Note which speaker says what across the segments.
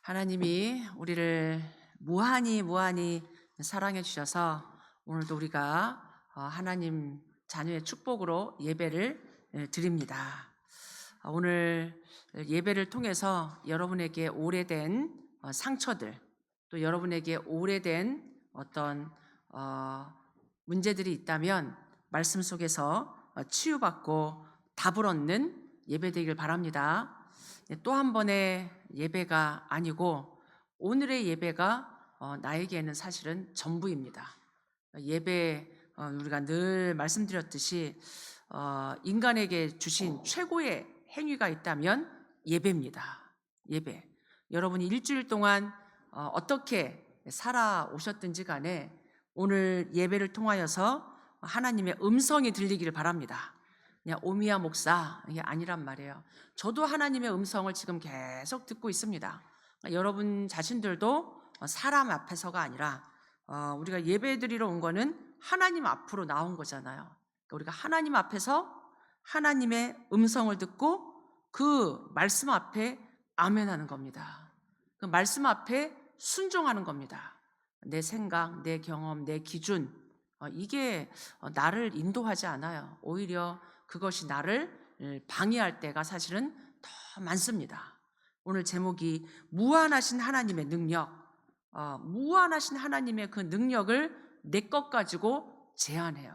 Speaker 1: 하나님이 우리를 무한히 사랑해 주셔서 오늘도 우리가 하나님 자녀의 축복으로 예배를 드립니다. 오늘 예배를 통해서 여러분에게 오래된 상처들, 또 여러분에게 오래된 어떤 문제들이 있다면 말씀 속에서 치유받고 답을 얻는 예배 되길 바랍니다. 또 한 번의 예배가 아니고 오늘의 예배가 나에게는 사실은 전부입니다. 예배, 우리가 늘 말씀드렸듯이 인간에게 주신 최고의 행위가 있다면 예배입니다. 예배. 여러분이 일주일 동안 어떻게 살아오셨든지 간에 오늘 예배를 통하여서 하나님의 음성이 들리기를 바랍니다. 그냥 오미야 목사 이게 아니란 말이에요. 저도 하나님의 음성을 지금 계속 듣고 있습니다. 여러분 자신들도 사람 앞에서가 아니라 우리가 예배 드리러 온 거는 하나님 앞으로 나온 거잖아요. 그러니까 우리가 하나님 앞에서 하나님의 음성을 듣고 그 말씀 앞에 아멘하는 겁니다. 그 말씀 앞에 순종하는 겁니다. 내 생각, 내 경험, 내 기준 이게 나를 인도하지 않아요. 오히려 그것이 나를 방해할 때가 사실은 더 많습니다. 오늘 제목이 무한하신 하나님의 능력, 무한하신 하나님의 그 능력을 내 것 가지고 제한해요.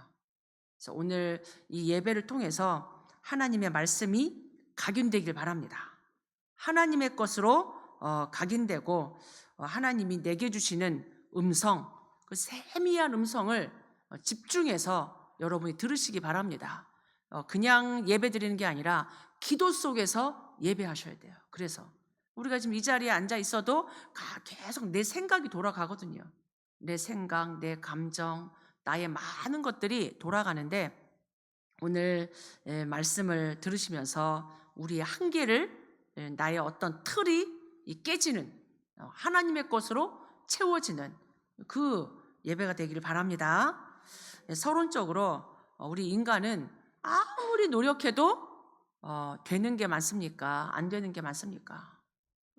Speaker 1: 그래서 오늘 이 예배를 통해서 하나님의 말씀이 각인되길 바랍니다. 하나님의 것으로 각인되고 하나님이 내게 주시는 음성, 그 세미한 음성을 집중해서 여러분이 들으시기 바랍니다. 그냥 예배 드리는 게 아니라 기도 속에서 예배하셔야 돼요. 그래서 우리가 지금 이 자리에 앉아 있어도 계속 내 생각이 돌아가거든요. 내 생각, 내 감정, 나의 많은 것들이 돌아가는데 오늘 말씀을 들으시면서 우리의 한계를 나의 어떤 틀이 깨지는 하나님의 것으로 채워지는 그 예배가 되기를 바랍니다. 서론적으로 우리 인간은 아무리 노력해도 되는 게 많습니까? 안 되는 게 많습니까?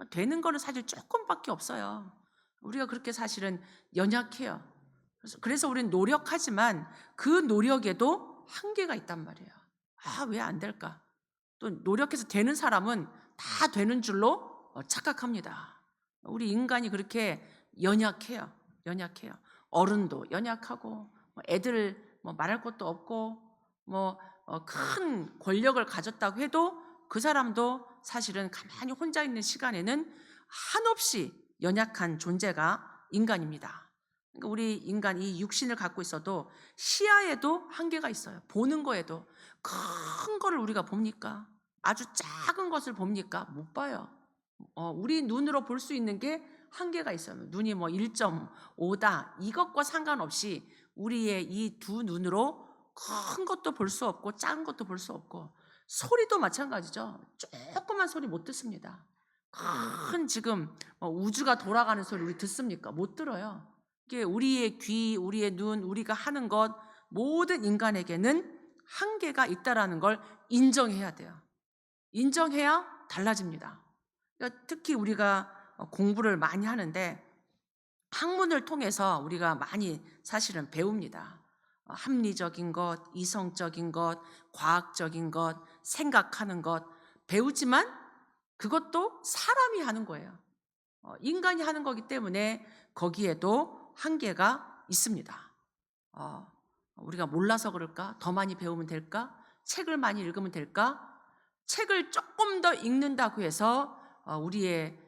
Speaker 1: 되는 거는 사실 조금밖에 없어요. 우리가 그렇게 사실은 연약해요. 그래서 우리는 노력하지만 그 노력에도 한계가 있단 말이에요. 왜 안 될까? 또 노력해서 되는 사람은 다 되는 줄로 착각합니다. 우리 인간이 그렇게 연약해요. 어른도 연약하고 애들 말할 것도 없고 큰 권력을 가졌다고 해도 그 사람도 사실은 가만히 혼자 있는 시간에는 한없이 연약한 존재가 인간입니다. 그러니까 우리 인간 이 육신을 갖고 있어도 시야에도 한계가 있어요. 보는 거에도 큰 거를 우리가 봅니까? 아주 작은 것을 봅니까? 못 봐요. 우리 눈으로 볼 수 있는 게 한계가 있어요. 눈이 1.5다 이것과 상관없이 우리의 이 두 눈으로 큰 것도 볼 수 없고 작은 것도 볼 수 없고 소리도 마찬가지죠. 조그만 소리 못 듣습니다. 큰 지금 우주가 돌아가는 소리 우리 듣습니까? 못 들어요. 이게 우리의 귀, 우리의 눈, 우리가 하는 것 모든 인간에게는 한계가 있다라는 걸 인정해야 돼요. 인정해야 달라집니다. 그러니까 특히 우리가 공부를 많이 하는데 학문을 통해서 우리가 많이 사실은 배웁니다. 합리적인 것, 이성적인 것, 과학적인 것, 생각하는 것 배우지만 그것도 사람이 하는 거예요. 인간이 하는 거기 때문에 거기에도 한계가 있습니다. 우리가 몰라서 그럴까? 더 많이 배우면 될까? 책을 많이 읽으면 될까? 책을 조금 더 읽는다고 해서 우리의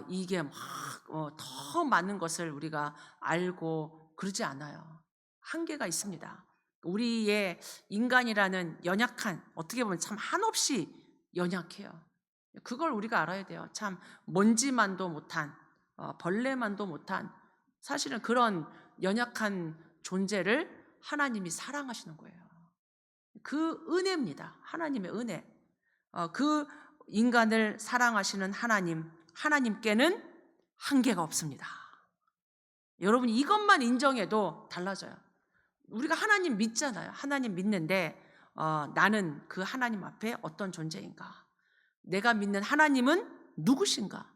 Speaker 1: 이게 막 더 많은 것을 우리가 알고 그러지 않아요. 한계가 있습니다. 우리의 인간이라는 연약한 어떻게 보면 참 한없이 연약해요. 그걸 우리가 알아야 돼요. 참 먼지만도 못한 벌레만도 못한 사실은 그런 연약한 존재를 하나님이 사랑하시는 거예요. 그 은혜입니다. 하나님의 은혜. 그 인간을 사랑하시는 하나님께는 한계가 없습니다. 여러분 이것만 인정해도 달라져요. 우리가 하나님 믿잖아요. 하나님 믿는데 나는 그 하나님 앞에 어떤 존재인가? 내가 믿는 하나님은 누구신가?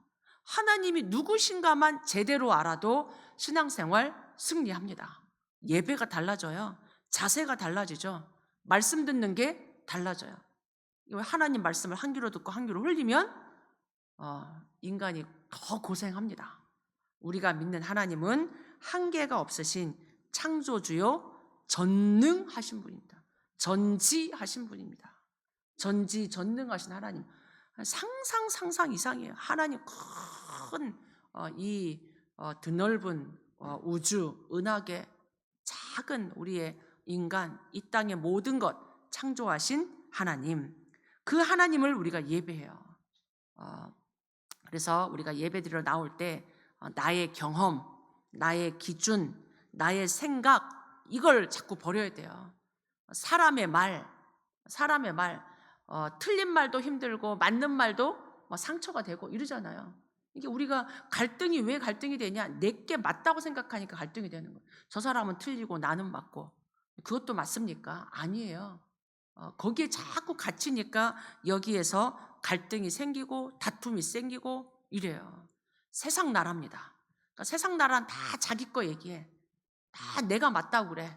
Speaker 1: 하나님이 누구신가만 제대로 알아도 신앙생활 승리합니다. 예배가 달라져요. 자세가 달라지죠. 말씀 듣는 게 달라져요. 하나님 말씀을 한 귀로 듣고 한 귀로 흘리면 인간이 더 고생합니다. 우리가 믿는 하나님은 한계가 없으신 창조주요 전능하신 분입니다. 전지하신 분입니다. 전지전능하신 하나님. 상상 이상이에요. 하나님 큰 이 드넓은 우주, 은하계, 작은 우리의 인간, 이 땅의 모든 것 창조하신 하나님. 그 하나님을 우리가 예배해요. 그래서 우리가 예배드리러 나올 때 나의 경험, 나의 기준, 나의 생각, 이걸 자꾸 버려야 돼요. 사람의 말, 틀린 말도 힘들고 맞는 말도 상처가 되고 이러잖아요. 이게 우리가 갈등이 왜 갈등이 되냐? 내게 맞다고 생각하니까 갈등이 되는 거예요. 저 사람은 틀리고 나는 맞고. 그것도 맞습니까? 아니에요. 거기에 자꾸 갇히니까 여기에서 갈등이 생기고 다툼이 생기고 이래요. 세상 나라입니다. 그러니까 세상 나라는 다 자기 거 얘기해. 다 내가 맞다고 그래.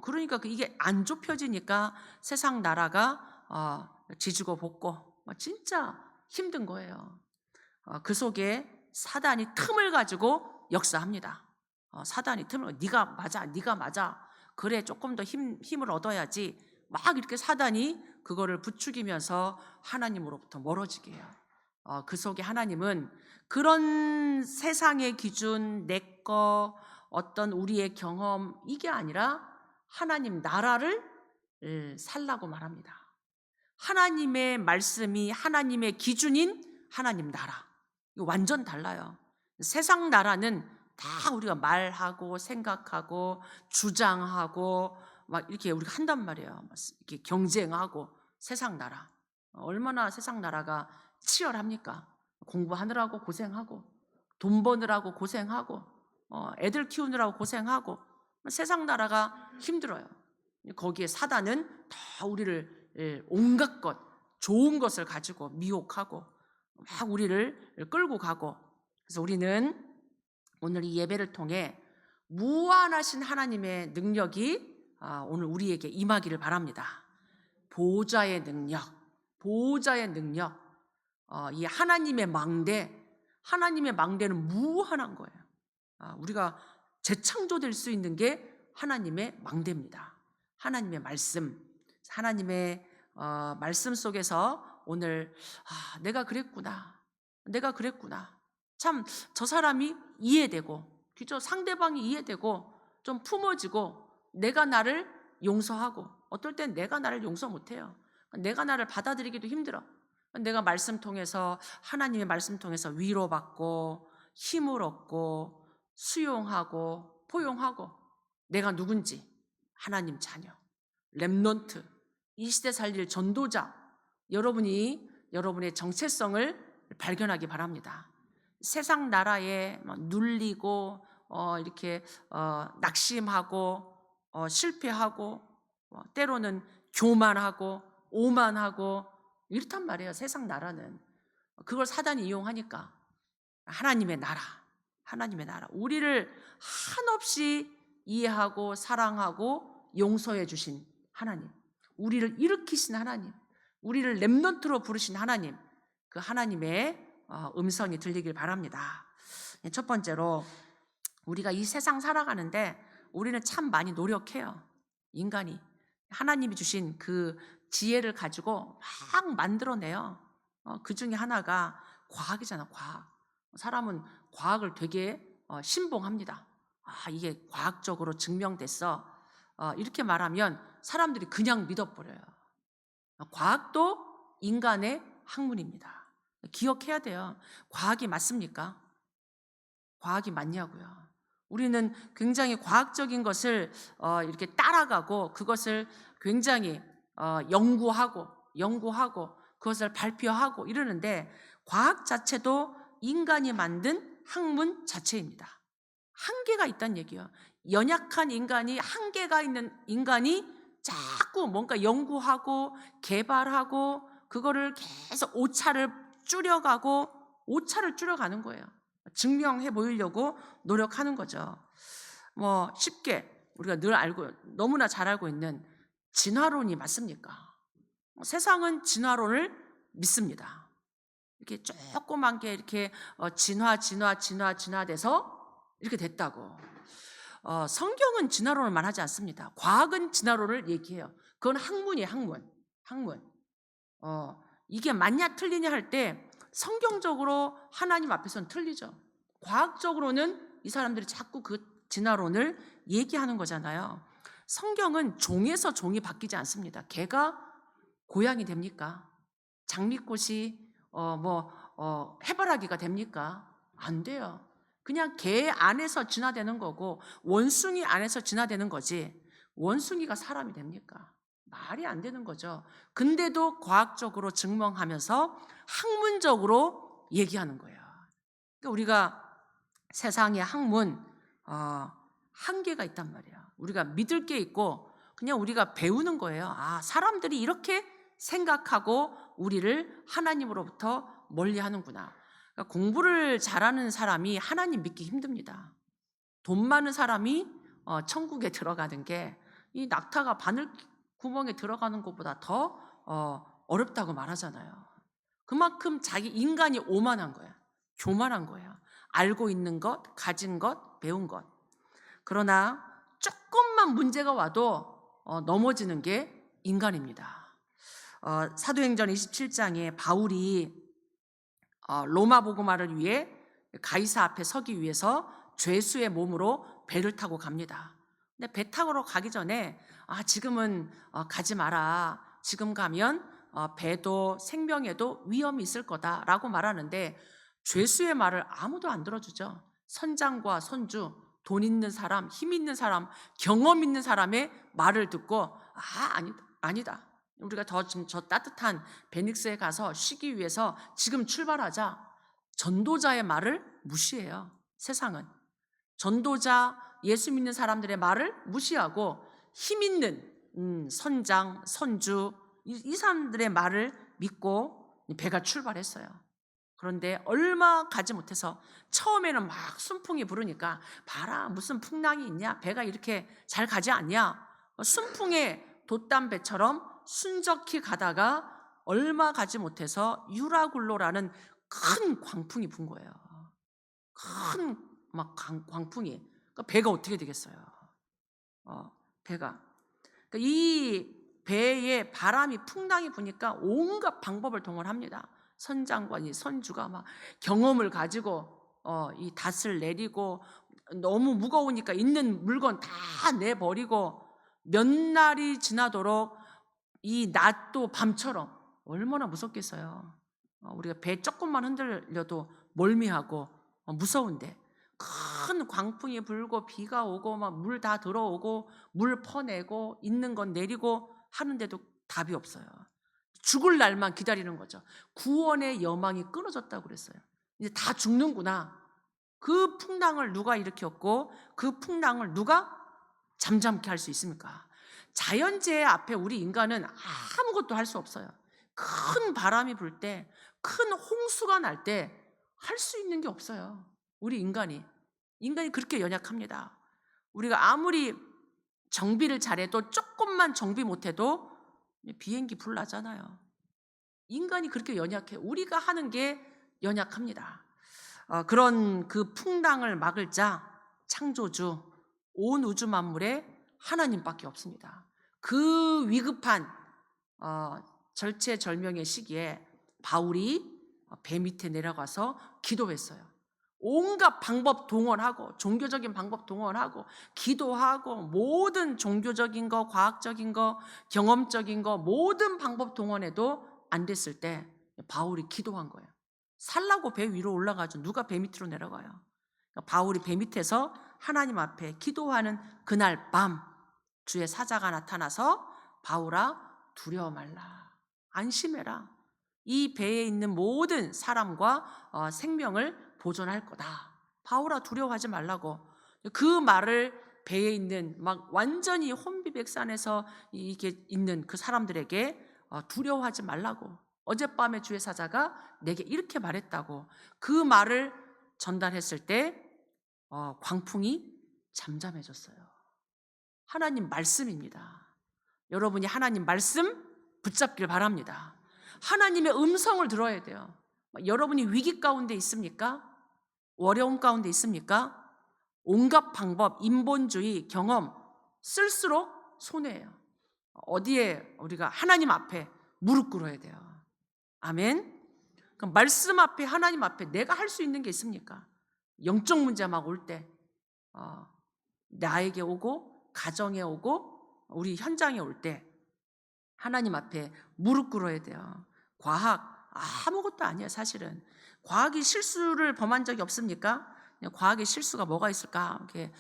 Speaker 1: 그러니까 이게 안 좁혀지니까 세상 나라가 지지고 볶고 진짜 힘든 거예요. 그 속에 사단이 틈을 가지고 역사합니다. 사단이 틈을, 네가 맞아. 그래, 조금 더 힘을 얻어야지. 막 이렇게 사단이 그거를 부추기면서 하나님으로부터 멀어지게 해요. 그 속에 하나님은 그런 세상의 기준, 내 거, 어떤 우리의 경험, 이게 아니라 하나님 나라를 살라고 말합니다. 하나님의 말씀이 하나님의 기준인 하나님 나라. 이거 완전 달라요. 세상 나라는 다 우리가 말하고 생각하고 주장하고 막 이렇게 우리가 한단 말이에요. 이렇게 경쟁하고. 세상 나라. 얼마나 세상 나라가 치열합니까? 공부하느라고 고생하고, 돈 버느라고 고생하고, 애들 키우느라고 고생하고, 세상 나라가 힘들어요. 거기에 사단은 다 우리를 온갖 것, 좋은 것을 가지고 미혹하고 막 우리를 끌고 가고. 그래서 우리는 오늘 이 예배를 통해 무한하신 하나님의 능력이 오늘 우리에게 임하기를 바랍니다. 보좌의 능력, 이 하나님의 망대는 무한한 거예요. 우리가 재창조될 수 있는 게 하나님의 망대입니다. 하나님의 말씀, 하나님의 말씀 속에서 오늘 내가 그랬구나. 참 저 사람이 이해되고, 그죠? 상대방이 이해되고 좀 품어지고, 내가 나를 용서하고. 어떨 땐 내가 나를 용서 못해요. 내가 나를 받아들이기도 힘들어. 내가 말씀 통해서, 하나님의 말씀 통해서 위로받고 힘을 얻고 수용하고 포용하고, 내가 누군지, 하나님 자녀, 렘넌트, 이 시대 살릴 전도자, 여러분이 여러분의 정체성을 발견하기 바랍니다. 세상 나라에 눌리고 이렇게 낙심하고 실패하고 때로는 교만하고 오만하고 이렇단 말이에요. 세상 나라는. 그걸 사단이 이용하니까. 하나님의 나라, 우리를 한없이 이해하고 사랑하고 용서해 주신 하나님, 우리를 일으키신 하나님, 우리를 렘넌트로 부르신 하나님, 그 하나님의 음성이 들리길 바랍니다. 첫 번째로, 우리가 이 세상 살아가는데 우리는 참 많이 노력해요. 인간이 하나님이 주신 그 지혜를 가지고 막 만들어내요. 그 중에 하나가 과학이잖아. 과학. 사람은 과학을 되게 신봉합니다. 이게 과학적으로 증명됐어. 이렇게 말하면 사람들이 그냥 믿어버려요. 과학도 인간의 학문입니다. 기억해야 돼요. 과학이 맞습니까? 과학이 맞냐고요. 우리는 굉장히 과학적인 것을 이렇게 따라가고, 그것을 굉장히 연구하고 그것을 발표하고 이러는데, 과학 자체도 인간이 만든 학문 자체입니다. 한계가 있다는 얘기예요. 연약한 인간이, 한계가 있는 인간이 자꾸 뭔가 연구하고 개발하고 그거를 계속 오차를 줄여가고 오차를 줄여가는 거예요. 증명해 보이려고 노력하는 거죠. 뭐 쉽게 우리가 늘 알고 너무나 잘 알고 있는 진화론이 맞습니까? 세상은 진화론을 믿습니다. 이렇게 조그만 게 이렇게 진화돼서 이렇게 됐다고. 성경은 진화론을 말하지 않습니다. 과학은 진화론을 얘기해요. 그건 학문이에요, 학문. 이게 맞냐 틀리냐 할 때 성경적으로 하나님 앞에서는 틀리죠. 과학적으로는 이 사람들이 자꾸 그 진화론을 얘기하는 거잖아요. 성경은 종에서 종이 바뀌지 않습니다. 개가 고양이 됩니까? 장미꽃이 해바라기가 됩니까? 안 돼요. 그냥 개 안에서 진화되는 거고 원숭이 안에서 진화되는 거지 원숭이가 사람이 됩니까? 말이 안 되는 거죠. 근데도 과학적으로 증명하면서 학문적으로 얘기하는 거예요. 그러니까 우리가 세상의 학문 한계가 있단 말이에요. 우리가 믿을 게 있고 그냥 우리가 배우는 거예요. 사람들이 이렇게 생각하고 우리를 하나님으로부터 멀리 하는구나. 그러니까 공부를 잘하는 사람이 하나님 믿기 힘듭니다. 돈 많은 사람이 천국에 들어가는 게 이 낙타가 바늘 구멍에 들어가는 것보다 더 어렵다고 말하잖아요. 그만큼 자기 인간이 오만한 거야. 교만한 거예요. 알고 있는 것, 가진 것, 배운 것. 그러나 조금만 문제가 와도 넘어지는 게 인간입니다. 사도행전 27장에 바울이 로마 복음화를 위해 가이사 앞에 서기 위해서 죄수의 몸으로 배를 타고 갑니다. 근데 배 타고 가기 전에 지금은 가지 마라. 지금 가면 배도 생명에도 위험이 있을 거다라고 말하는데 죄수의 말을 아무도 안 들어주죠. 선장과 선주, 돈 있는 사람, 힘 있는 사람, 경험 있는 사람의 말을 듣고 아니다. 우리가 지금 저 따뜻한 베닉스에 가서 쉬기 위해서 지금 출발하자. 전도자의 말을 무시해요. 세상은 전도자, 예수 믿는 사람들의 말을 무시하고 힘 있는 선장, 선주 이 사람들의 말을 믿고 배가 출발했어요. 그런데 얼마 가지 못해서 처음에는 막 순풍이 부르니까 봐라 무슨 풍랑이 있냐, 배가 이렇게 잘 가지 않냐. 순풍에 돛담배처럼 순적히 가다가 얼마 가지 못해서 유라굴로라는 큰 광풍이 분 거예요. 큰 광풍이. 그러니까 배가 어떻게 되겠어요? 배가. 그러니까 이 배에 바람이 풍랑이 부니까 온갖 방법을 동원합니다. 선장과 이 선주가 막 경험을 가지고 이 닷을 내리고 너무 무거우니까 있는 물건 다 내버리고 몇 날이 지나도록 이 낮도 밤처럼 얼마나 무섭겠어요. 우리가 배 조금만 흔들려도 멀미하고 무서운데 큰 광풍이 불고 비가 오고 막 물 다 들어오고 물 퍼내고 있는 건 내리고 하는데도 답이 없어요. 죽을 날만 기다리는 거죠. 구원의 여망이 끊어졌다고 그랬어요. 이제 다 죽는구나. 그 풍랑을 누가 일으켰고 그 풍랑을 누가 잠잠케 할 수 있습니까? 자연재해 앞에 우리 인간은 아무것도 할 수 없어요. 큰 바람이 불 때, 큰 홍수가 날 때 할 수 있는 게 없어요. 우리 인간이 그렇게 연약합니다. 우리가 아무리 정비를 잘해도 조금만 정비 못해도 비행기 불나잖아요. 인간이 그렇게 연약해. 우리가 하는 게 연약합니다. 그런 그 풍랑을 막을 자 창조주 온 우주 만물에 하나님밖에 없습니다. 그 위급한 절체절명의 시기에 바울이 배 밑에 내려가서 기도했어요. 온갖 방법 동원하고 종교적인 방법 동원하고 기도하고 모든 종교적인 거, 과학적인 거, 경험적인 거 모든 방법 동원해도 안 됐을 때 바울이 기도한 거예요. 살라고 배 위로 올라가죠. 누가 배 밑으로 내려가요? 그러니까 바울이 배 밑에서 하나님 앞에 기도하는 그날 밤 주의 사자가 나타나서 바울아 두려워 말라, 안심해라. 이 배에 있는 모든 사람과 생명을 보존할 거다. 바울아 두려워하지 말라고. 그 말을 배에 있는 막 완전히 혼비백산에서 이게 있는 그 사람들에게 두려워하지 말라고 어젯밤에 주의 사자가 내게 이렇게 말했다고 그 말을 전달했을 때 광풍이 잠잠해졌어요. 하나님 말씀입니다. 여러분이 하나님 말씀 붙잡길 바랍니다. 하나님의 음성을 들어야 돼요. 여러분이 위기 가운데 있습니까? 어려움 가운데 있습니까? 온갖 방법, 인본주의, 경험 쓸수록 손해예요. 어디에 우리가 하나님 앞에 무릎 꿇어야 돼요. 아멘. 그럼 말씀 앞에 하나님 앞에 내가 할 수 있는 게 있습니까? 영적 문제 막 올 때 나에게 오고 가정에 오고 우리 현장에 올 때 하나님 앞에 무릎 꿇어야 돼요. 과학 아무것도 아니에요. 사실은 과학이 실수를 범한 적이 없습니까? 과학의 실수가 뭐가 있을까 이렇게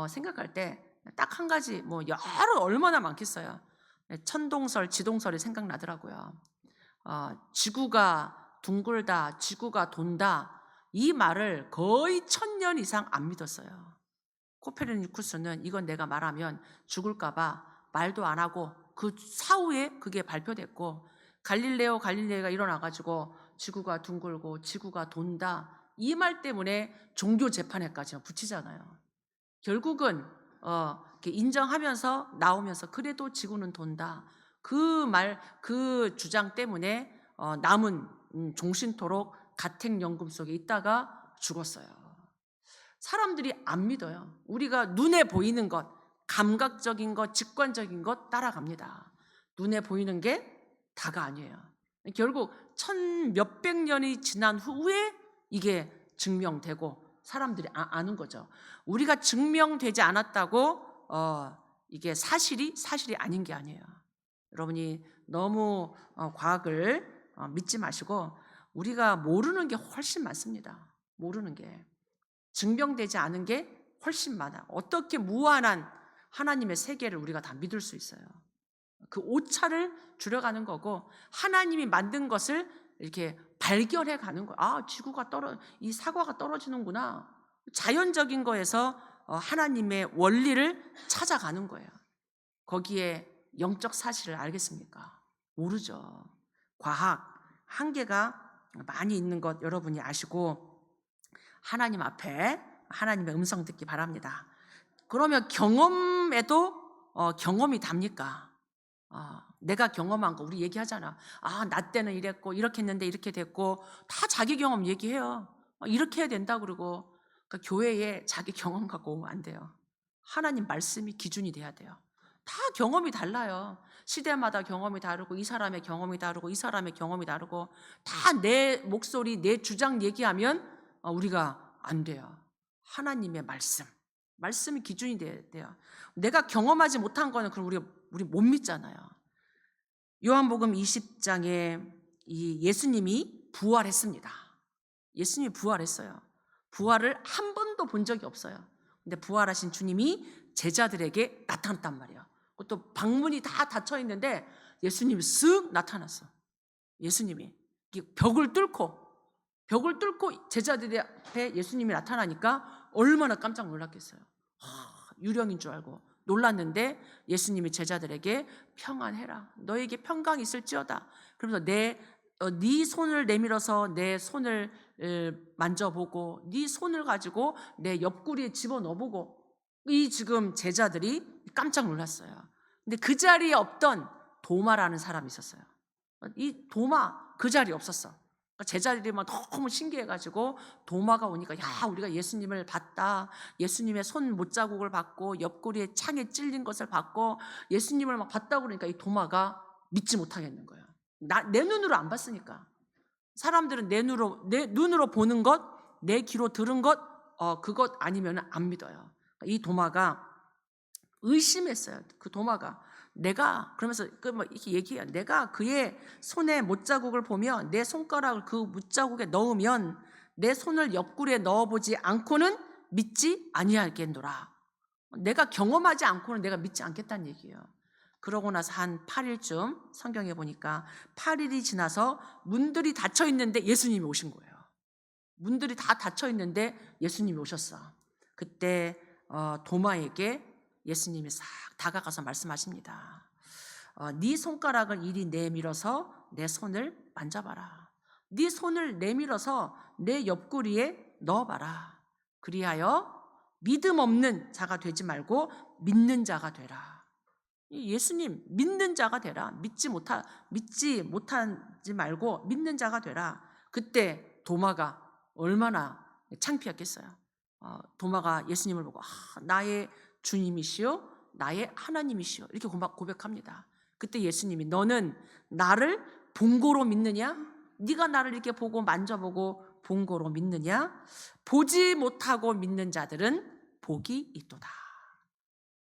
Speaker 1: 생각할 때 딱 한 가지 뭐 여러 얼마나 많겠어요. 천동설, 지동설이 생각나더라고요. 지구가 둥글다, 지구가 돈다 이 말을 거의 1000년 이상 안 믿었어요. 코페르니쿠스는 이건 내가 말하면 죽을까봐 말도 안 하고 그 사후에 그게 발표됐고 갈릴레오가 일어나가지고 지구가 둥글고 지구가 돈다 이 말 때문에 종교 재판에까지 붙이잖아요. 결국은 이렇게 인정하면서 나오면서 그래도 지구는 돈다 그 말 그 주장 때문에 남은 종신토록 가택연금 속에 있다가 죽었어요. 사람들이 안 믿어요. 우리가 눈에 보이는 것, 감각적인 것, 직관적인 것 따라갑니다. 눈에 보이는 게 다가 아니에요. 결국 1000몇백 년이 지난 후에 이게 증명되고 사람들이 아는 거죠. 우리가 증명되지 않았다고 이게 사실이 아닌 게 아니에요. 여러분이 너무 과학을 믿지 마시고 우리가 모르는 게 훨씬 많습니다. 모르는 게. 증명되지 않은 게 훨씬 많아. 어떻게 무한한 하나님의 세계를 우리가 다 믿을 수 있어요. 그 오차를 줄여가는 거고 하나님이 만든 것을 이렇게 발견해 가는 거예요. 아, 이 사과가 떨어지는구나. 자연적인 거에서 하나님의 원리를 찾아가는 거예요. 거기에 영적 사실을 알겠습니까? 모르죠. 과학 한계가 많이 있는 것 여러분이 아시고 하나님 앞에 하나님의 음성 듣기 바랍니다. 그러면 경험에도 경험이 답니까? 내가 경험한 거 우리 얘기하잖아. 나 때는 이랬고 이렇게 했는데 이렇게 됐고 다 자기 경험 얘기해요. 이렇게 해야 된다 그러고 그러니까 교회에 자기 경험 갖고 오면 안 돼요. 하나님 말씀이 기준이 돼야 돼요. 다 경험이 달라요. 시대마다 경험이 다르고 이 사람의 경험이 다르고 이 사람의 경험이 다르고 다 내 목소리 내 주장 얘기하면 우리가 안 돼요. 하나님의 말씀이 기준이 돼야 돼요. 내가 경험하지 못한 거는 그럼 우리 못 믿잖아요. 요한복음 20장에 이 예수님이 부활했습니다. 예수님이 부활했어요. 부활을 한 번도 본 적이 없어요. 근데 부활하신 주님이 제자들에게 나타났단 말이에요. 또 방문이 다 닫혀 있는데 예수님이 쓱 나타났어. 예수님이 벽을 뚫고 제자들의 앞에 예수님이 나타나니까 얼마나 깜짝 놀랐겠어요. 유령인 줄 알고 놀랐는데 예수님이 제자들에게 평안해라. 너에게 평강이 있을지어다. 그러면서 네 손을 내밀어서 내 손을 만져보고 네 손을 가지고 내 옆구리에 집어넣어보고 이 지금 제자들이 깜짝 놀랐어요. 근데 그 자리에 없던 도마라는 사람이 있었어요. 이 도마 그 자리에 없었어. 제자들이 막 너무 신기해가지고 도마가 오니까 야 우리가 예수님을 봤다. 예수님의 손 못자국을 봤고 옆구리에 창에 찔린 것을 봤고 예수님을 막 봤다고 그러니까 이 도마가 믿지 못하겠는 거예요. 내 눈으로 안 봤으니까. 사람들은 내 눈으로 보는 것, 내 귀로 들은 것, 그것 아니면 안 믿어요. 이 도마가 의심했어요. 그 도마가 내가 그러면서 이렇게 얘기해요. 내가 그의 손에 못자국을 보며 내 손가락을 그 못자국에 넣으면 내 손을 옆구리에 넣어보지 않고는 믿지 아니하겠노라. 내가 경험하지 않고는 내가 믿지 않겠다는 얘기예요. 그러고 나서 한 8일쯤 성경에 보니까 8일이 지나서 문들이 닫혀 있는데 예수님이 오신 거예요. 문들이 다 닫혀 있는데 예수님이 오셨어. 그때 도마에게 예수님이 싹 다가가서 말씀하십니다. 네 손가락을 이리 내밀어서 내 손을 만져봐라. 네 손을 내밀어서 내 옆구리에 넣어봐라. 그리하여 믿음 없는 자가 되지 말고 믿는 자가 되라. 예수님 믿는 자가 되라. 믿지 못하지 말고 믿는 자가 되라. 그때 도마가 얼마나 창피했겠어요. 도마가 예수님을 보고 나의 주님이시요 나의 하나님이시요 이렇게 고백합니다. 그때 예수님이 너는 나를 본고로 믿느냐? 네가 나를 이렇게 보고 만져보고 본고로 믿느냐? 보지 못하고 믿는 자들은 복이 있도다.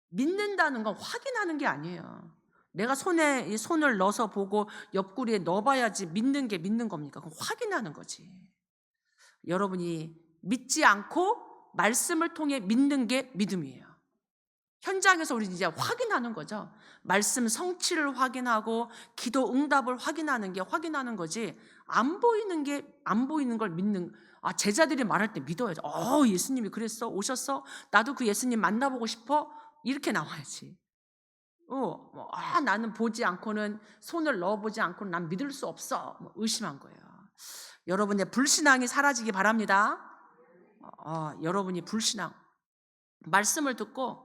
Speaker 1: 믿는다는 건 확인하는 게 아니에요. 내가 손에 이 손을 넣어서 보고 옆구리에 넣어봐야지 믿는 게 믿는 겁니까? 그건 확인하는 거지. 여러분이 믿지 않고 말씀을 통해 믿는 게 믿음이에요. 현장에서 우리 이제 확인하는 거죠. 말씀 성취를 확인하고 기도 응답을 확인하는 게 확인하는 거지. 안 보이는 걸 믿는. 제자들이 말할 때 믿어야죠. 예수님이 그랬어? 오셨어? 나도 그 예수님 만나보고 싶어? 이렇게 나와야지. 나는 보지 않고는 손을 넣어보지 않고는 난 믿을 수 없어. 의심한 거예요. 여러분의 불신앙이 사라지기 바랍니다. 여러분이 불신앙 말씀을 듣고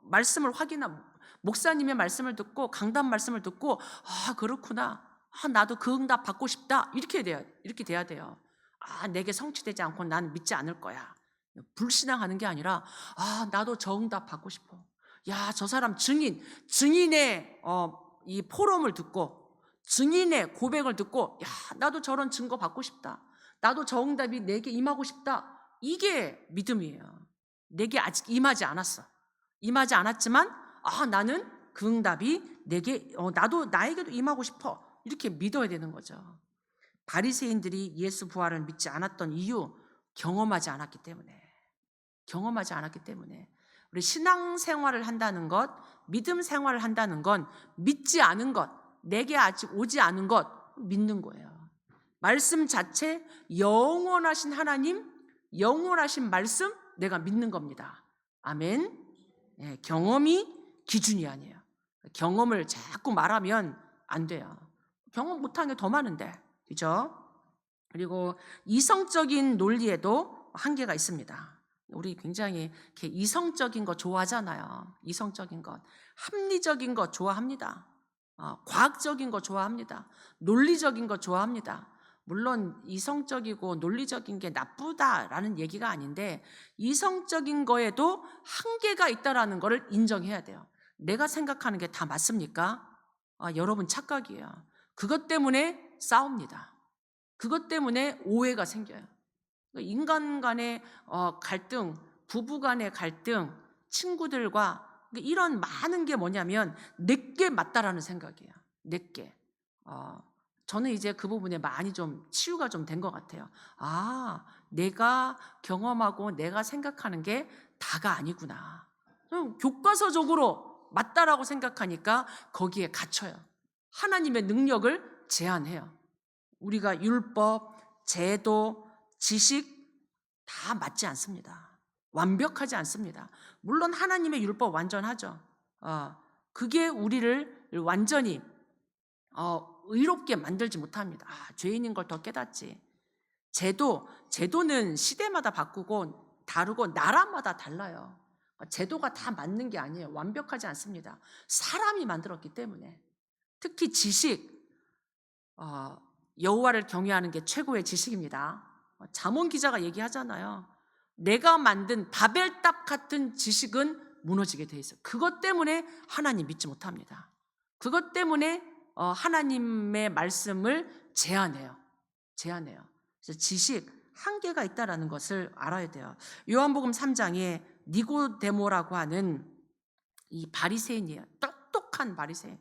Speaker 1: 말씀을 확인하고 목사님의 말씀을 듣고 강단 말씀을 듣고 그렇구나. 나도 그 응답 받고 싶다. 이렇게 돼야 돼요. 내게 성취되지 않고 난 믿지 않을 거야. 불신앙하는 게 아니라 나도 저 응답 받고 싶어. 저 사람 증인의 이 포럼을 듣고 증인의 고백을 듣고 나도 저런 증거 받고 싶다. 나도 저 응답이 내게 임하고 싶다. 이게 믿음이에요. 내게 아직 임하지 않았어. 임하지 않았지만 나는 그 응답이 내게 나에게도 임하고 싶어. 이렇게 믿어야 되는 거죠. 바리새인들이 예수 부활을 믿지 않았던 이유 경험하지 않았기 때문에. 우리 신앙생활을 한다는 것, 믿음 생활을 한다는 건 믿지 않은 것, 내게 아직 오지 않은 것 믿는 거예요. 말씀 자체 영원하신 하나님, 영원하신 말씀 내가 믿는 겁니다. 아멘. 경험이 기준이 아니에요. 경험을 자꾸 말하면 안 돼요. 경험 못한 게 더 많은데, 그죠? 그리고 이성적인 논리에도 한계가 있습니다. 우리 굉장히 이렇게 이성적인 거 좋아하잖아요. 이성적인 것, 합리적인 거 좋아합니다. 과학적인 거 좋아합니다. 논리적인 거 좋아합니다. 물론 이성적이고 논리적인 게 나쁘다라는 얘기가 아닌데 이성적인 거에도 한계가 있다라는 것을 인정해야 돼요. 내가 생각하는 게 다 맞습니까? 여러분 착각이에요. 그것 때문에 싸웁니다. 그것 때문에 오해가 생겨요. 인간 간의 갈등, 부부 간의 갈등, 친구들과 이런 많은 게 뭐냐면 내게 맞다라는 생각이에요. 내게. 저는 이제 그 부분에 많이 좀 치유가 좀 된 것 같아요. 내가 경험하고 내가 생각하는 게 다가 아니구나. 교과서적으로 맞다라고 생각하니까 거기에 갇혀요. 하나님의 능력을 제한해요. 우리가 율법, 제도, 지식 다 맞지 않습니다. 완벽하지 않습니다. 물론 하나님의 율법 완전하죠. 그게 우리를 완전히 의롭게 만들지 못합니다. 죄인인 걸 더 깨닫지. 제도는 시대마다 바꾸고 다르고 나라마다 달라요. 제도가 다 맞는 게 아니에요. 완벽하지 않습니다. 사람이 만들었기 때문에. 특히 지식, 여호와를 경외하는 게 최고의 지식입니다. 잠언 기자가 얘기하잖아요. 내가 만든 바벨탑 같은 지식은 무너지게 돼 있어요. 그것 때문에 하나님 믿지 못합니다. 그것 때문에 하나님의 말씀을 제한해요. 그래서 지식 한계가 있다라는 것을 알아야 돼요. 요한복음 3장에 니고데모라고 하는 이 바리새인이에요. 똑똑한 바리새인.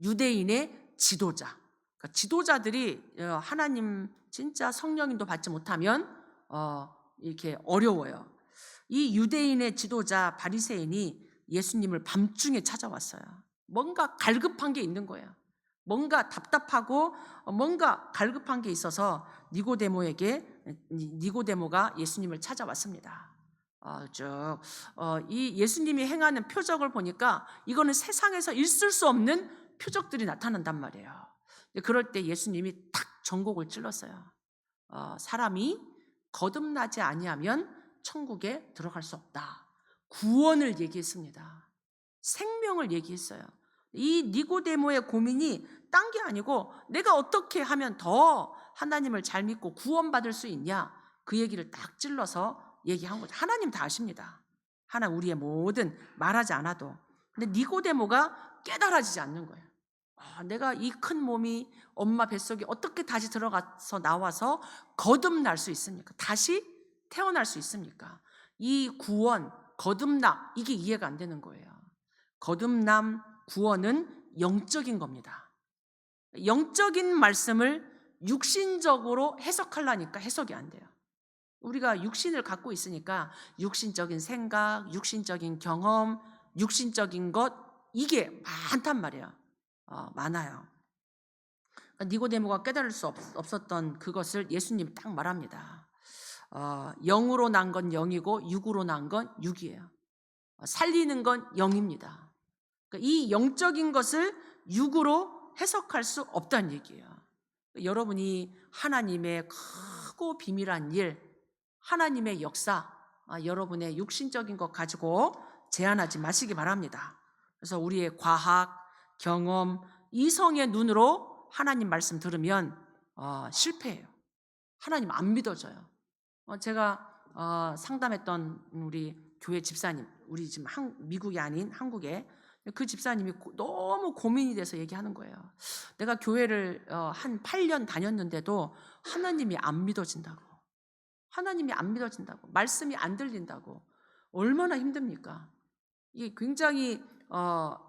Speaker 1: 유대인의 지도자. 그러니까 지도자들이 하나님 진짜 성령님도 받지 못하면 이렇게 어려워요. 이 유대인의 지도자 바리새인이 예수님을 밤중에 찾아왔어요. 뭔가 갈급한 게 있는 거예요. 뭔가 답답하고 뭔가 갈급한 게 있어서 니고데모가 예수님을 찾아왔습니다. 이 예수님이 행하는 표적을 보니까 이거는 세상에서 있을 수 없는 표적들이 나타난단 말이에요. 그럴 때 예수님이 탁 전곡을 찔렀어요. 사람이 거듭나지 아니하면 천국에 들어갈 수 없다. 구원을 얘기했습니다. 생명을 얘기했어요. 이 니고데모의 고민이 딴 게 아니고 내가 어떻게 하면 더 하나님을 잘 믿고 구원받을 수 있냐, 그 얘기를 딱 찔러서 얘기한 거죠. 하나님 다 아십니다. 하나님 우리의 모든 말하지 않아도. 근데 니고데모가 깨달아지지 않는 거예요. 내가 이 큰 몸이 엄마 뱃속에 어떻게 다시 들어가서 나와서 거듭날 수 있습니까? 다시 태어날 수 있습니까? 이 구원, 거듭남, 이게 이해가 안 되는 거예요. 거듭남, 구원은 영적인 겁니다. 영적인 말씀을 육신적으로 해석하려니까 해석이 안 돼요. 우리가 육신을 갖고 있으니까 육신적인 생각, 육신적인 경험, 육신적인 것, 이게 많단 말이에요. 많아요. 니고데모가 깨달을 수 없었던 그것을 예수님이 딱 말합니다. 영으로 난 건 영이고 육으로 난 건 육이에요. 살리는 건 영입니다. 그러니까 이 영적인 것을 육으로 해석할 수 없다는 얘기예요. 여러분이 하나님의 크고 비밀한 일, 하나님의 역사, 여러분의 육신적인 것 가지고 제한하지 마시기 바랍니다. 그래서 우리의 과학, 경험, 이성의 눈으로 하나님 말씀 들으면 실패해요. 하나님 안 믿어져요. 제가 상담했던 우리 교회 집사님, 우리 지금 미국이 아닌 한국에, 그 집사님이 너무 고민이 돼서 얘기하는 거예요. 내가 교회를 한 8년 다녔는데도 하나님이 안 믿어진다고. 하나님이 안 믿어진다고. 말씀이 안 들린다고. 얼마나 힘듭니까? 이게 굉장히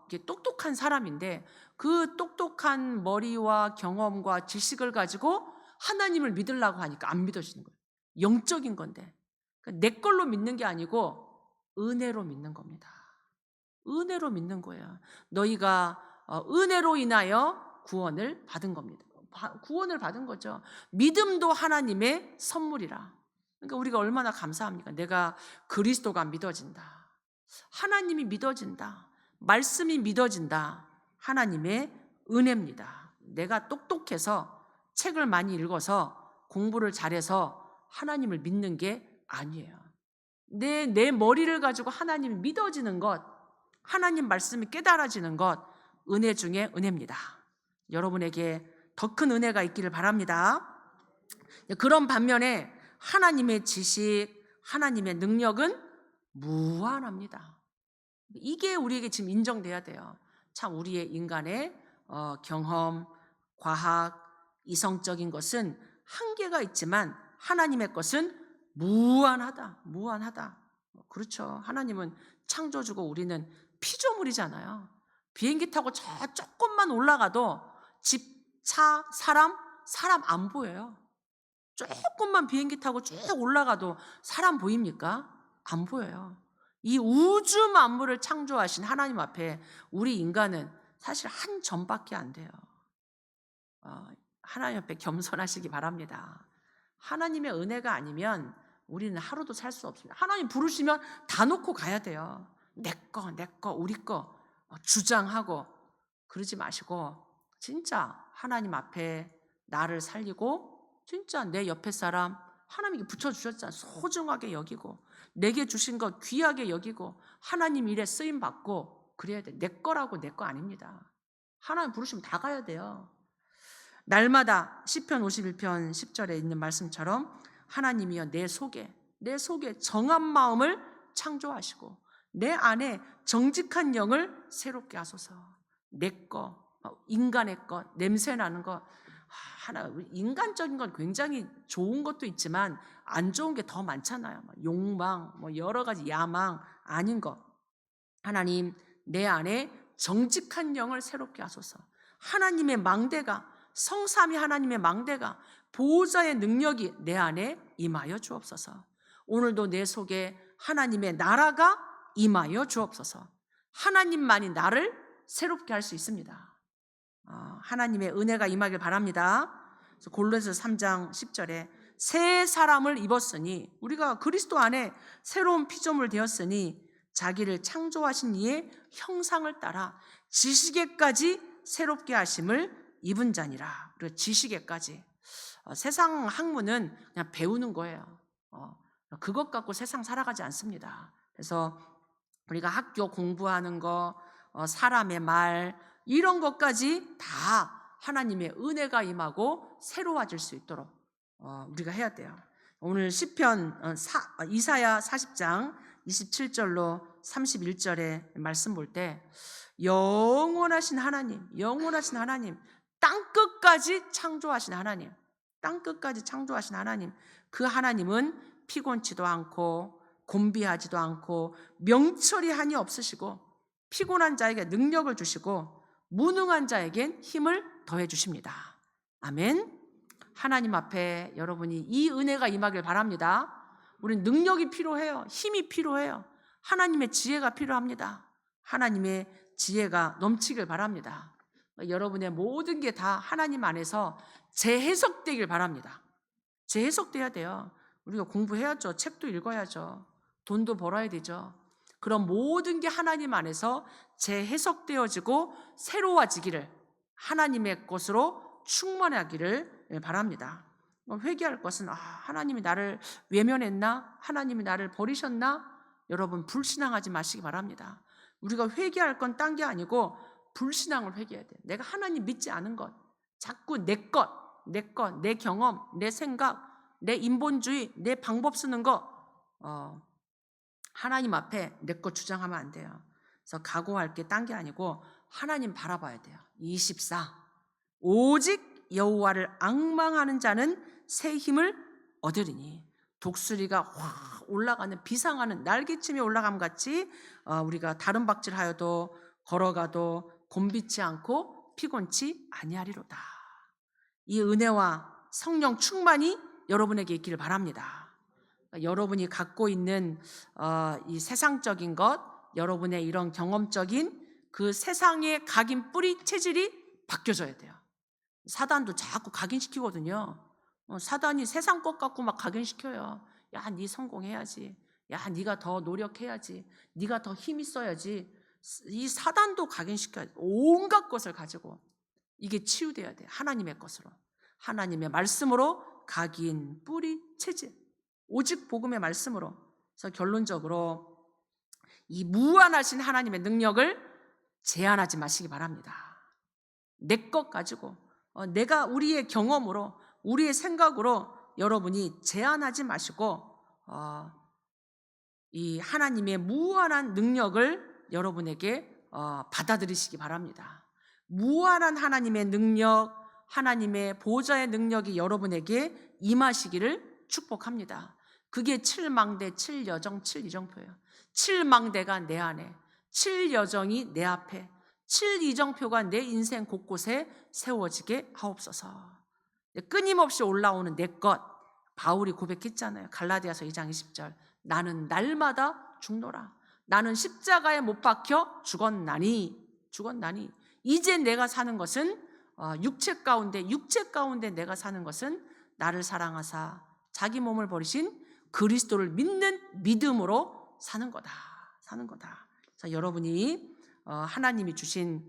Speaker 1: 이게 똑똑한 사람인데 그 똑똑한 머리와 경험과 지식을 가지고 하나님을 믿으려고 하니까 안 믿어지는 거예요. 영적인 건데. 그러니까 내 걸로 믿는 게 아니고 은혜로 믿는 겁니다. 은혜로 믿는 거예요. 너희가 은혜로 인하여 구원을 받은 겁니다. 구원을 받은 거죠. 믿음도 하나님의 선물이라. 그러니까 우리가 얼마나 감사합니까? 내가 그리스도가 믿어진다. 하나님이 믿어진다. 말씀이 믿어진다. 하나님의 은혜입니다. 내가 똑똑해서 책을 많이 읽어서 공부를 잘해서 하나님을 믿는 게 아니에요. 내 머리를 가지고 하나님이 믿어지는 것, 하나님 말씀이 깨달아지는 것, 은혜 중에 은혜입니다. 여러분에게 더 큰 은혜가 있기를 바랍니다. 그런 반면에 하나님의 지식, 하나님의 능력은 무한합니다. 이게 우리에게 지금 인정돼야 돼요. 참 우리의 인간의 경험, 과학, 이성적인 것은 한계가 있지만 하나님의 것은 무한하다. 무한하다. 그렇죠. 하나님은 창조주고 우리는 피조물이잖아요. 비행기 타고 저 조금만 올라가도 집, 차, 사람 안 보여요. 조금만 비행기 타고 쭉 올라가도 사람 보입니까? 안 보여요. 이 우주 만물을 창조하신 하나님 앞에 우리 인간은 사실 한 점밖에 안 돼요. 하나님 앞에 겸손하시기 바랍니다. 하나님의 은혜가 아니면 우리는 하루도 살 수 없습니다. 하나님 부르시면 다 놓고 가야 돼요. 내 거, 우리 거 주장하고 그러지 마시고 진짜 하나님 앞에 나를 살리고 진짜 내 옆에 사람 하나님이 붙여주셨잖아요. 소중하게 여기고 내게 주신 것 귀하게 여기고 하나님 일에 쓰임받고 그래야 돼. 내 거라고 내 거 아닙니다. 하나님 부르시면 다 가야 돼요. 날마다 시편 51편 10절에 있는 말씀처럼 하나님이여 내 속에 정한 마음을 창조하시고 내 안에 정직한 영을 새롭게 하소서. 내 거, 인간의 것, 냄새나는 것, 인간적인 건 굉장히 좋은 것도 있지만 안 좋은 게 더 많잖아요. 욕망, 여러 가지 야망 아닌 것. 하나님 내 안에 정직한 영을 새롭게 하소서. 하나님의 망대가, 성삼위 하나님의 망대가, 보호자의 능력이 내 안에 임하여 주옵소서. 오늘도 내 속에 하나님의 나라가 임하여 주옵소서. 하나님만이 나를 새롭게 할 수 있습니다. 하나님의 은혜가 임하길 바랍니다. 골로새 3장 10절에 새 사람을 입었으니 우리가 그리스도 안에 새로운 피조물 되었으니 자기를 창조하신 이의 형상을 따라 지식에까지 새롭게 하심을 입은 자니라. 그리고 지식에까지. 세상 학문은 그냥 배우는 거예요. 그것 갖고 세상 살아가지 않습니다. 그래서 우리가 학교 공부하는 거, 사람의 말 이런 것까지 다 하나님의 은혜가 임하고 새로워질 수 있도록 우리가 해야 돼요. 오늘 시편 이사야 40장 27절로 31절의 말씀 볼 때 영원하신 하나님, 영원하신 하나님, 땅끝까지 창조하신 하나님, 땅끝까지 창조하신 하나님, 그 하나님은 피곤치도 않고 곤비하지도 않고 명철이 한이 없으시고 피곤한 자에게 능력을 주시고 무능한 자에겐 힘을 더해 주십니다. 아멘. 하나님 앞에 여러분이 이 은혜가 임하길 바랍니다. 우리는 능력이 필요해요. 힘이 필요해요. 하나님의 지혜가 필요합니다. 하나님의 지혜가 넘치길 바랍니다. 여러분의 모든 게 다 하나님 안에서 재해석되길 바랍니다. 재해석돼야 돼요. 우리가 공부해야죠. 책도 읽어야죠. 돈도 벌어야 되죠. 그럼 모든 게 하나님 안에서 재해석되어지고 새로워지기를, 하나님의 것으로 충만하기를 바랍니다. 회개할 것은 하나님이 나를 외면했나? 하나님이 나를 버리셨나? 여러분 불신앙하지 마시기 바랍니다. 우리가 회개할 건 딴 게 아니고 불신앙을 회개해야 돼요. 내가 하나님 믿지 않은 것, 자꾸 내 경험, 내 생각, 내 인본주의, 내 방법 쓰는 거 하나님 앞에 내 것 주장하면 안 돼요. 그래서 각오할 게 딴 게 아니고 하나님 바라봐야 돼요. 24. 오직 여호와를 앙망하는 자는 새 힘을 얻으리니. 독수리가 확 올라가는, 비상하는 날개침이 올라감 같이 우리가 다른 박질하여도 걸어가도 곤비치 않고 피곤치 아니하리로다. 이 은혜와 성령 충만이 여러분에게 있기를 바랍니다. 여러분이 갖고 있는 이 세상적인 것, 여러분의 이런 경험적인 그 세상의 각인 뿌리 체질이 바뀌어져야 돼요. 사단도 자꾸 각인시키거든요. 사단이 세상 것 갖고 막 각인시켜요. 야, 네 성공해야지. 야, 네가 더 노력해야지. 네가 더 힘 있어야지. 이 사단도 각인시켜야 돼. 온갖 것을 가지고 이게 치유돼야 돼. 하나님의 것으로. 하나님의 말씀으로 각인, 뿌리, 체질. 오직 복음의 말씀으로. 그래서 결론적으로 이 무한하신 하나님의 능력을 제한하지 마시기 바랍니다. 내 것 가지고 내가 우리의 경험으로 우리의 생각으로 여러분이 제한하지 마시고 이 하나님의 무한한 능력을 여러분에게 받아들이시기 바랍니다. 무한한 하나님의 능력, 하나님의 보좌의 능력이 여러분에게 임하시기를 축복합니다. 그게 7망대, 7여정, 7이정표예요. 7망대가 내 안에, 7여정이 내 앞에, 7이정표가 내 인생 곳곳에 세워지게 하옵소서. 끊임없이 올라오는 내 것, 바울이 고백했잖아요. 갈라디아서 2장 20절. 나는 날마다 죽노라. 나는 십자가에 못 박혀 죽었나니. 이제 내가 사는 것은 육체 가운데 내가 사는 것은 나를 사랑하사 자기 몸을 버리신 그리스도를 믿는 믿음으로 사는 거다. 자, 여러분이 하나님이 주신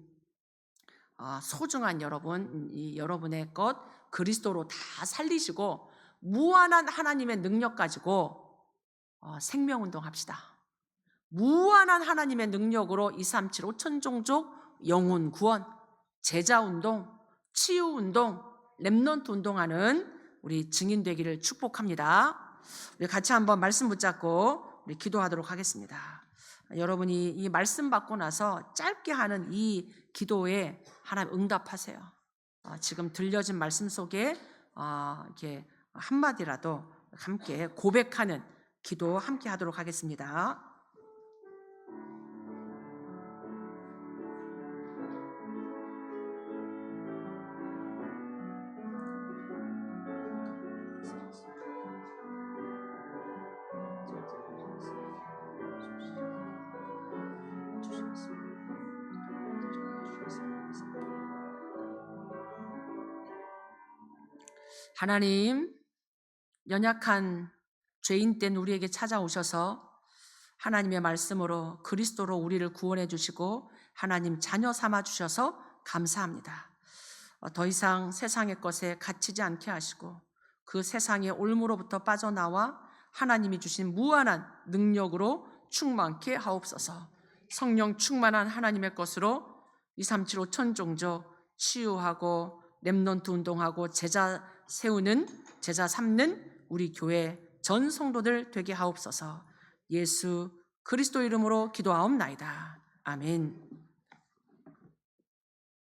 Speaker 1: 소중한 여러분의 것 그리스도로 다 살리시고 무한한 하나님의 능력 가지고 생명운동 합시다. 무한한 하나님의 능력으로 237 5천종족 영혼 구원, 제자운동, 치유운동, 렘넌트 운동하는 우리 증인 되기를 축복합니다. 우리 같이 한번 말씀 붙잡고 우리 기도하도록 하겠습니다. 여러분이 이 말씀 받고 나서 짧게 하는 이 기도에 하나님 응답하세요. 지금 들려진 말씀 속에 이렇게 한마디라도 함께 고백하는 기도 함께 하도록 하겠습니다. 하나님, 연약한 죄인 된 우리에게 찾아오셔서 하나님의 말씀으로 그리스도로 우리를 구원해 주시고 하나님 자녀 삼아 주셔서 감사합니다. 더 이상 세상의 것에 갇히지 않게 하시고 그 세상의 올무로부터 빠져나와 하나님이 주신 무한한 능력으로 충만케 하옵소서. 성령 충만한 하나님의 것으로 237 5천종조 치유하고 렘넌트 운동하고 제자 세우는, 제자 삼는 우리 교회 전 성도들 되게 하옵소서. 예수 그리스도 이름으로 기도하옵나이다. 아멘.